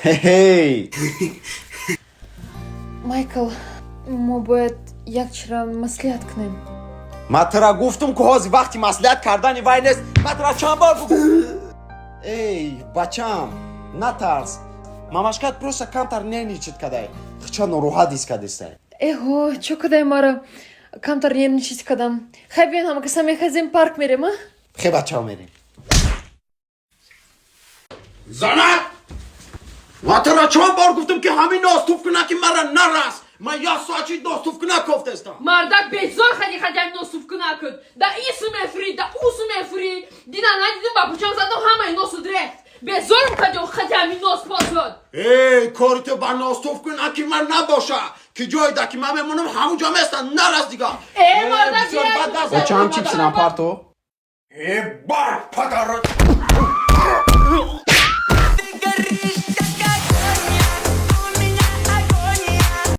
Хе-хей! Майкл, ما باید یک چرا مسئولیت کنیم. Матра гуфтум ки ҳозир вақти маслиҳат кардани вай нест. Матра чанд бор гуфтум? Эй, бачам, натарс. Мамашкат просто камтар нервничает кадай. Хича нороҳат ҳис кардистай. Ого, чо кадай мара камтар нервничать кадам. Хай биён ҳама сами хазин парк мерем, а? Хе бачаҳо мерем. Занат! Матра чанд бор гуфтум ки ҳамин ностувкунаки мара нарас. Ман як соати ностувкунак кофтестам. Мардак безор хади хадям ностувкунак куд. Да ису мефри, да усу мефри. Дина надидим ба пучам задам ҳамаи носу дрехт. Безор хадям хадями нос посод. Эй, кори ту ба ностувкунаки ман набоша. Ки ҷойда ки ман мемонам ҳамунҷа местан нарас дига. Мардак Бачам чипсинам парто. Бар падарат.